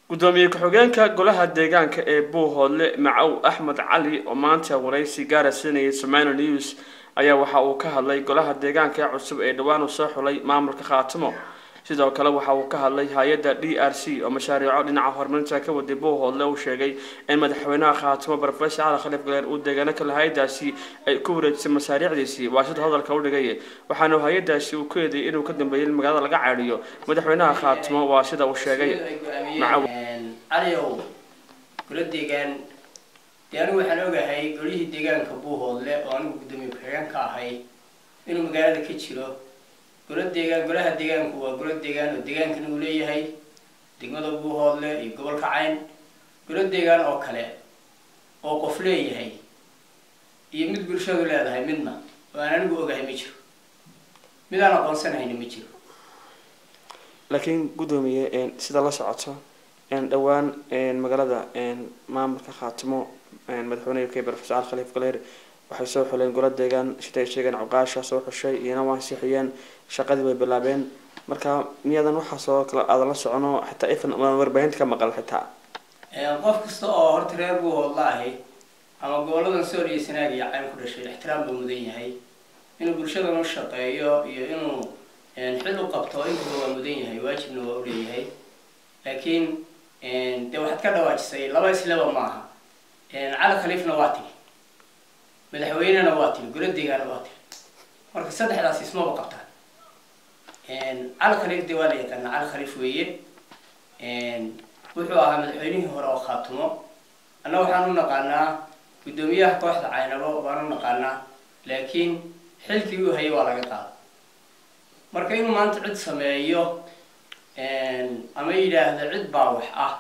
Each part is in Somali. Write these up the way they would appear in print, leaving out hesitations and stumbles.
gudoomiye ku-xigeenka golaha deegaanka ee Buuhoodle Macaw Axmed Cali oo maanta waraysi gaar ah siinayay Somali News ayaa waxa uu ka hadlay golaha deegaanka cusub ee dhawaan u soo xulay maamulka Khaatimo sidoo kale waxa uu ka hadlay hay'adda DRC oo mashaariico dhinaca horumarinta ka waday Buuhoodle uu sheegay in madaxweynaha Khaatimo Professor Ali Khalif Galeer uu deegaanka kala hay'adaasi ay ku wareejisay mashaariicdiisii waa sida hadalka u dhigay waxaana hay'adaasi uu ku eeday inuu ka dambeeyay magaalada laga caariyo madaxweynaha Khaatimo waa sida uu sheegay Macaw عليو كل ديجان يعني وحنا وجهي قوليه ديجان كبوه لا وأنا قدامي بحيان كهاي إنه مجال كتيره كل ديجان كلها ديجان كوا كل ديجان وديجان كانوا ليه هاي ديجان كبوه لا يقبل كعين كل ديجان أو كلا أو قفليه هاي يمد برشة ولا هاي منا وأنا نقول وجهي ميشر ماذا أنا قنصنا هاي نميشر لكن قدامي سيد الله سعته dhawaan magaalada maamulka Khaatimo madaxweynaha Professor Ali Khalif Galeer waxay soo xuleen golaha deegaan sida ay sheegeen caqaasha soo xushay iyana waan sixiyeen shaqadii way bilaabeen marka miyadan waxa soo kala aad la socono xataa ifan warbaahinta ka maqal xitaa qof kasta oo horta reer buu wallahi ama goladan soo riisanaag iyo caan ku dhashay ixtiraam buu mudan yahay inuu bulshada u shaqeeyo iyo inuu xil u qabto inuu waa mudan yahay waajibna waa u leeyahay laakiin de waxaad ka dhawaajisay laba islaba maaha cali khaliifna waa tiri madaxweynena waa tiri goladeegana waa tiri marka saddexdaas ismaba qabtaan cali khaliif de waa la yaqaana cali khaliif weeye wuxuu ahaa madaxweynihii hore oo Khaatimo anna waxaan u naqaanaa gudoomiyaha kooxda Caynabo waan u naqaanaa laakiin xilkii uu hayay waa laga qaaday marka inuu maanta cid sameeyo ama yiraahdo cid baa wax ah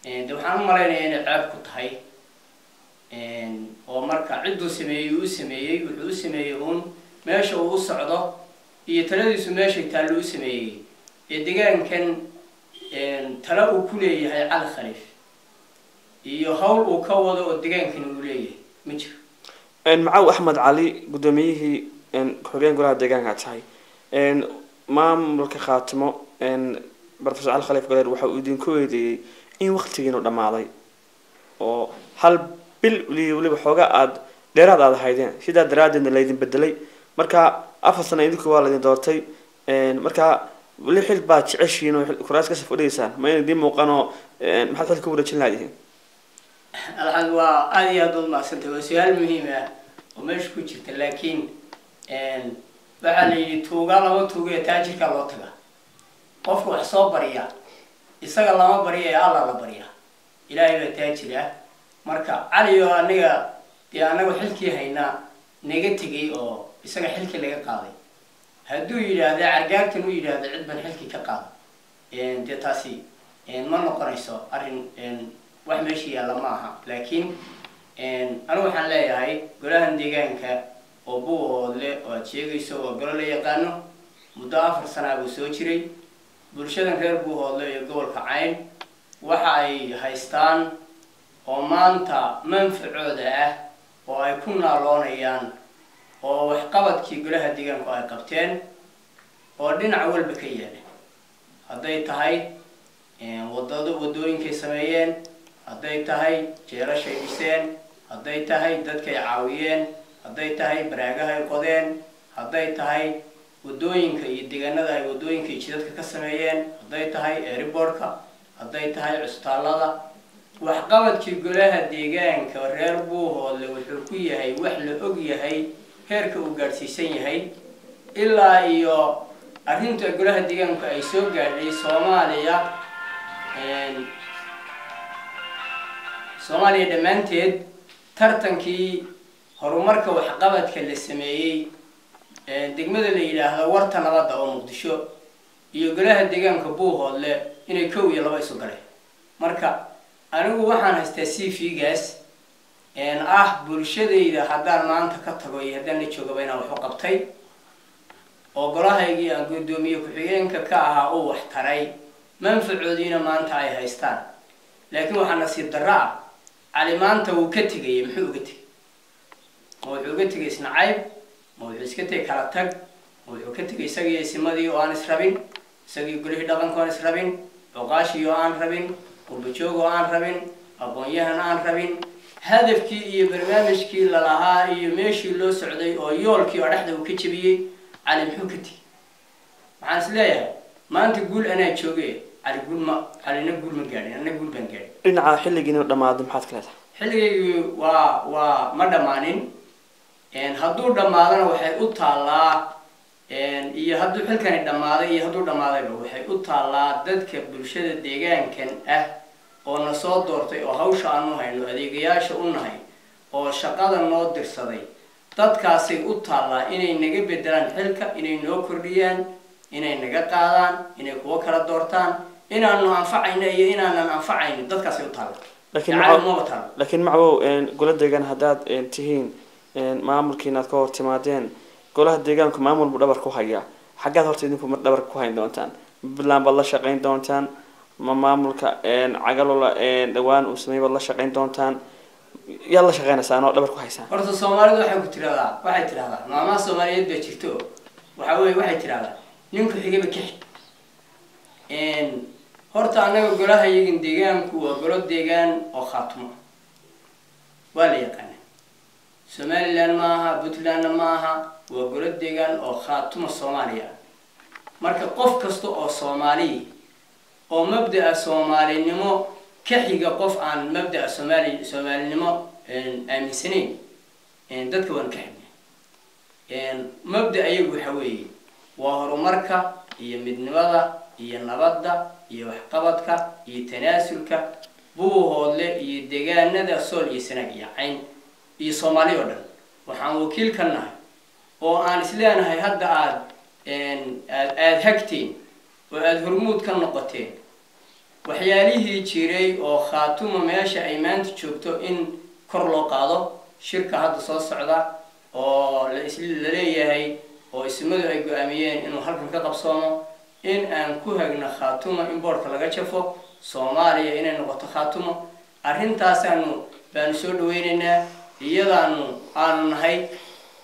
de waxaan u maleynayaa inay ceeb ku tahay oo marka ciduu sameeyay wuxuu u sameeyay meesha uu socdo iyo taladiisu meesha taalo u sameeyay ee deegaankan tala uu ku leeyahay Cali Khaliif iyo hawl uu ka wado oo deegaankan uu leeyahay ma jiro Macaw Axmed Cali gudoomiyihii ku-xigeenka golaha deegaanka tahay maamulka Khaatimo Professor Ali Khalif Galeer waxa uu idinku weydiiyay in waqtigiina dhamaaday oo hal bil waliba xooga aad dheeraad aad haydeen sida daraadina la idin bedelay marka afar sano idinku waa la idin doortay marka wali xil baad jeceshiin oo kuraas ka safudaysan ma idin muuqano maxaad xil ku wareejin lahaydeen alxad waa aad iyo aad u maasantay waa su'aal muhiim ah oo meesha ku jirta laakiin waxa la yiri tuuga lama tuuga taajirka loo tagaa qofku wax soo bariya isaga lama bariya alla la bariya ilaahay baa taajira marka cali oo anaga xilkii hayna naga tagay oo isaga xilkii laga qaaday haduu yiraahdo argaagtan uu yiraahdo cid ban xilkii ka qaaday de taasi ma noqonayso arin wax meeshii yaala ma aha laakiin anigu waxaan leeyahay golahan deegaanka oo Buuhoodle oo sheegayso oo golo la yaqaano muddo 4 sano uu soo jiray bulshada reer Buuhoodle iyo gobolka Cayn waxa ay haystaan oo maanta manfaacooda ah oo ay ku naaloonayaan oo wax qabadkii golaha deegaanka ay qabteen oo dhinac walba ka yaala haday tahay wadooyinkay sameeyeen haday tahay jeerashay dhiseen haday tahay dadkay caawiyeen haday tahay baraagaha ay qodeen haday tahay wadooyinka iyo deegaanada ay wadooyinka jidadka ka sameeyeen haday tahay airportka haday tahay cusbitaalada wax qabadkii golaha deegaanka reer Buuhoodle wuxuu ku yahay wax la og yahay heerka uu gaarsiisan yahay ilaa iyo arrinta golaha deegaanka ay soo gaadhay Soomaaliya dhamaanteed tartankii horumarka wax qabadka la sameeyay degmada la yiraahdo warta nabadda oo Muqdisho iyo golaha deegaanka Buuhoodle inay koow iyo laba isu galeen marka anigu waxaan haystaa CV-gaas bulshadayda haddaan maanta ka tago iyo haddaan la joogo inaan wax u qabtay oo golahaygii aan gudoomiye ku-xigeenka ka ahaa oo wax taray manfacoodiina maanta ay haystaan laakiin waxaa nasiib darro cali maanta uu ka tegay muxuu uga tegay isnacayb wuxuu iska tegay kala tag wuxuu ka tegay isagii simadii oo aan israbin isagii gulihii dhaqanka aan israbin عقاشي يوان ربين qurbajoog oo aan rabin aqoon-yahan aan rabin hadafkii iyo barnaamijkii lalahaa iyo meeshii loo socday oo yoolkii oo dhexda uu ka jabiyey cali muxuu ka tigi waxaan is leeyahay maanta guul anaa jooge calina guul ma gaadhin anna guul baan gaadhin dhinaca xilligii inuu dhammaado maxaad ka leedahay xilligaygii waa ma dhammaanin hadduu dhammaadana waxay u taallaa iyo hadduu xilkani dhammaaday iyo hadduu dhammaadayba waxay u taallaa dadka bulshada deegaankan ah oo na soo doortay oo hawsha aanu hayno adeegayaasha u nahay oo shaqada noo dirsaday dadkaasay u taallaa inay naga bedelaan xilka inay noo kordhiyaan inay naga qaadaan inay kuwo kala doortaan inaanu anfacayno iyo inaanan anfacayno dadkaasay u taallaa laakiin macwow gola deegaan haddaad tihiin maamulkii inaad ka hor timaadeen golaha deegaanku maamul buu dhabar ku hayaa xaggaad horta idinku dhabar ku hayn doontaan puntland baad la shaqayn doontaan ma maamulka cagalola dhawaan uu sameeyay baad la shaqayn doontaan yaa la shaqaynaysaan oo dhabar ku haysaan horta soomaalidu waxay tidhahdaa maamaha soomaaliyeed baa jirto waxay tidhahdaa ninku xigaba ka xig horta annaga golaha iyagin deegaanku waa golo deegaan oo khaatumo waa la yaqaana somaliland ma aha puntlandna ma aha waa golo deegaan oo khaatuma soomaaliya marka qof kasta oo soomaaliya oo mabda'a soomaalinimo ka xiga qof aan mabda'a soomaalinimo aaminsanayn dadka waan ka xigna mabda ayagu waxa weeye waa horumarka iyo midnimada iyo nabadda iyo waxqabadka iyo tanaasulka buuhoodle iyo deegaanada sool iyo sanaag iyo cayn iyo soomaali oo dhan waxaan wakiil ka nahay oo aan isleenahay hadda aad hagteen oo aada hormuud ka noqoteen waxyaalihii jiray oo khaatuma meesha ay maanta joogto in kor loo qaado shirka hadda soo socda oo la leeyahay oo ismadu ay go-aamiyeen inuu halkan ka qabsoomo in aan ku hagno khaatuma in boorka laga jafo soomaaliya inay noqoto khaatuma arrintaasaanu baanu soo dhaweynaynaa aanu nahay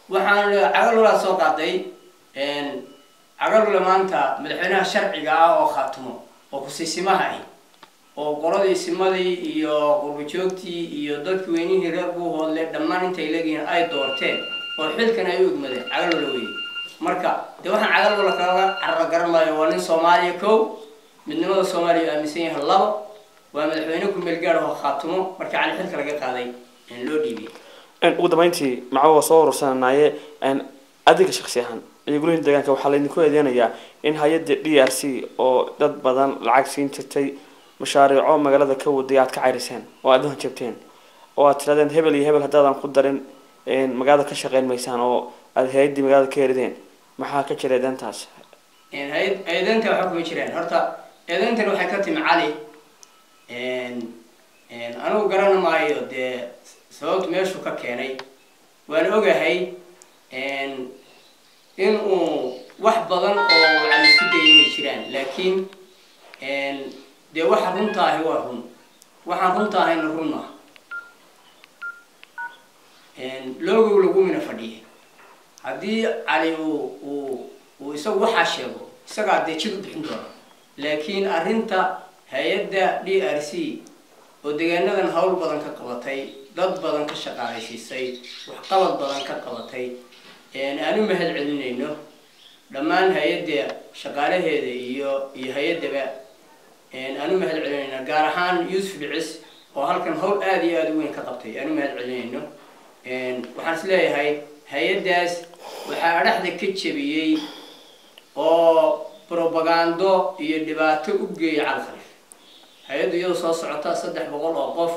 waxaanu cagalulaa soo qaaday cagalula maanta madaxweynaha sharciga ah oo khaatumo oo kusiisimaha ah oo qoladii simadii iyo qurbajoogtii iyo dadkii weynihii reer buuhoodle dhammaan intay leegihiin ay doorteen oo xilkan ay u egmadeen cagalula weeye marka dee waxaan cagalula kaga carra garan maayo waa nin soomaaliya kow midnimada soomaaliya aaminsan yahay labo waa madaxweyne ku-meel gaar oo khaatumo marka cali xilka laga qaaday loo dhiibiyay ugu dambeyntii macwo soo urursanaaye adiga shakhsi ahaan iyo golaha deegaanka waxaa laydinku eedeynayaa in hay-adda DRC oo dad badan lacag siin jirtay mashaariico magaalada ka waday aad ka cayriseen oo aad hanjabteen oo aad tiraadeen hebel iyo hebel haddaadan ku darin magaalada ka shaqeyn maysaan oo aad hay-addii magaalada ka herideen maxaa ka jira eedeyntaas eedeynta waxa kuma jireen horta eedeyntan waxay ka timi cali anigu garan maayo dee sababta meeshuu ka keenay waan ogahay in uu wax badan oo cali isku dayay inay jiraan laakiin dee waxa runta ahi waa run waxaan runta ahayna run maaha loogow lagumina fadhiyay haddii cali uu isagu waxaa sheego isagaa dee jid u bixin doona laakiin arrinta hay-adda DRC oo deegaanadan hawl badan ka qabatay dad badan ka shaqaalaysiisay waxqabad badan ka qabatay aanu mahad celinayno dhammaan hay-adda shaqaalaheeda iyo hay-addaba aanu mahad celinayno gaar ahaan Yuusuf Dhicis oo halkan hawl aad iyo aad u weyn ka qabtay aanu mahad celinayno waxaan is leeyahay hay-addaas waxaa dhexda ka jabiyey oo propagando iyo dhibaato u geeyay Cali Khaliif hay-addu iyadoo soo socota 300 oo qof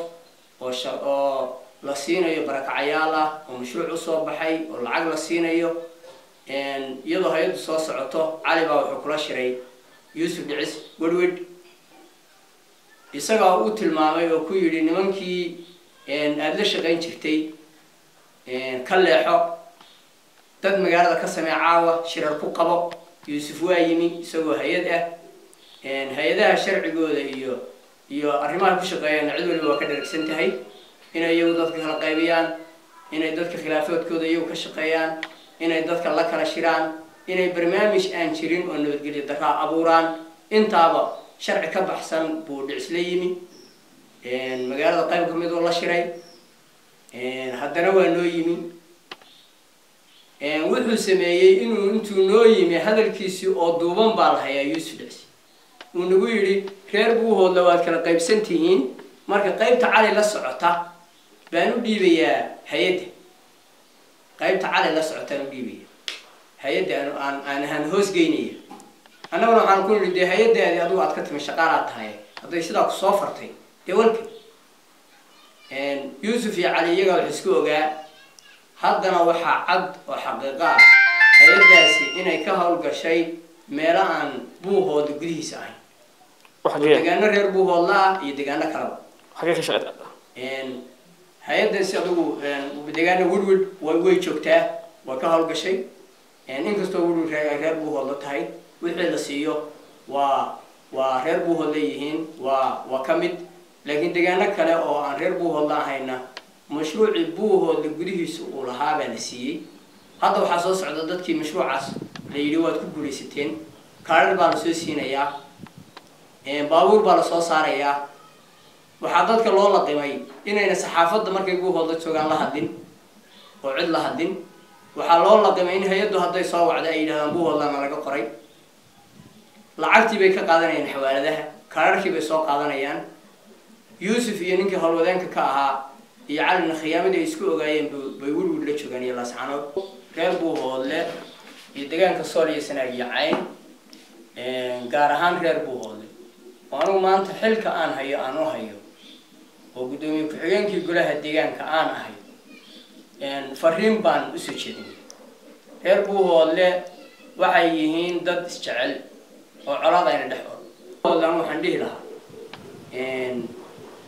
oo la siinayo barakacayaal ah oo mashruuc u soo baxay oo lacag la siinayo iyadoo hay-addu soo socoto cali baa wuxuu kula shiray Yuusuf Dhicis Wedwed isagaa u tilmaamay oo ku yidhi nimankii aad la shaqayn jirtay ka leexo dad magaalada ka samee caawa shirar ku qabo Yuusuf waa yimi isagoo hay-ad ah hay-adaha sharcigooda iyo arrimaha ku shaqeeyaan cid waliba waa ka dharagsan tahay inay iyagu dadka kala qaybiyaan inay dadka khilaafaadkooda iyagu ka shaqeeyaan inay dadka la kala shiraan inay barnaamij aan jirin oo nabadgelyo darraa abuuraan intaaba sharci ka baxsan buu Dhicis la yimi magaalada qayb ka mid oo la shiray haddana waa noo yimi wuxuu sameeyey intuu noo yimi hadalkiisii oo duuban baa la hayaa Yuusuf Dhicsi uu nagu yidhi reer Buuhoodle waad kala qaybsan tihiin marka qaybta Cali la socota baan u dhiibayaa hay'adda qaybta Cali la socota u dhiibaya hay'adda aan hoos geynaya annaguna waxaan ku nidhi hay'addaadii adigu aad ka timi shaqaalaad tahay hadday sidaa ku soo fartay dee walka Yuusuf iyo Cali iyaga wax isku ogaa haddana waxaa cad oo xaqiiqo ah hay'addaasi inay ka howlgashay meelo aan Buuhoodle gudihiisa ahayn deegaano reer Buuhoodle ah iyo deegaano kaleba xagee ka shaqeeyay hay'addaasi adigu deegaano Woodward way joogtaa waa ka howlgashay inkastoo Woodward reer Buuhoodle tahay wixii la siiyo waa reer Buuhoodle yihiin waa ka mid laakiin deegaano kale oo aan reer Buuhoodle ahayna mashruuci Buuhoodle gudihiisa uu lahaa baa la siiyey hadda waxaa soo socda dadkii mashruucaas la yidhi waad ku guulaysateen kaarar baa la soo siinayaa baabuur baa la soo saarayaa waxaa dadka loo laqimay inayna saxaafadda markay Buuhoodle joogaan la hadlin oo cid la hadlin waxaa loo laqimay in hay'addu hadday soo wacdo ay yidhahdaan Buuhoodlena laga qoray lacagtii bay ka qaadanayaan xawaaladaha kaararkii bay soo qaadanayaan Yuusuf iyo ninkii howlwadeenka ka ahaa iyo Calina khiyaamadii isku ogaayeen bay Woodward la joogaan iyo Laascaanood reer Buuhoodle iyo deegaanka Sool iyo Sanaag iyo Cayn gaar ahaan reer Buuhoodle oo anigu maanta xilka aan hayo oo gudoomiye ku-xigeenkii golaha deegaanka aan ahay fariin baan u soo jeedinay reer Buuhoodle waxay yihiin dad isjecel oo colaad ayna dhex oran waxaan dhihi lahaa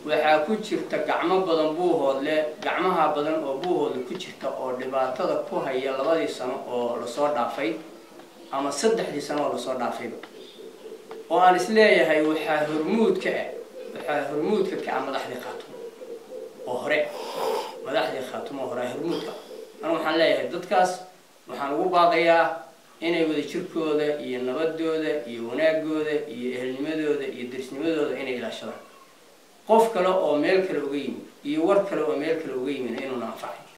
waxaa ku jirta gacmo badan Buuhoodle gacmaha badan oo Buuhoodle ku jirta oo dhibaatada ku haya 2 sano oo la soo dhaafay ama 3 sano oo la soo dhaafayba oo aan isleeyahay waxaa hormuudka ka madaxda Khaatumo oo hore madaxda Khaatumo hore hormuudka anigu waxaan leeyahay dadkaas waxaan ugu baaqayaa inay wada jirkooda iyo nabadooda iyo wanaagooda iyo ehelnimadooda iyo derisnimadooda inay ilaashadaan qof kale oo meel kale uga yimid iyo war kale oo meel kale uga yimid inuu anfaco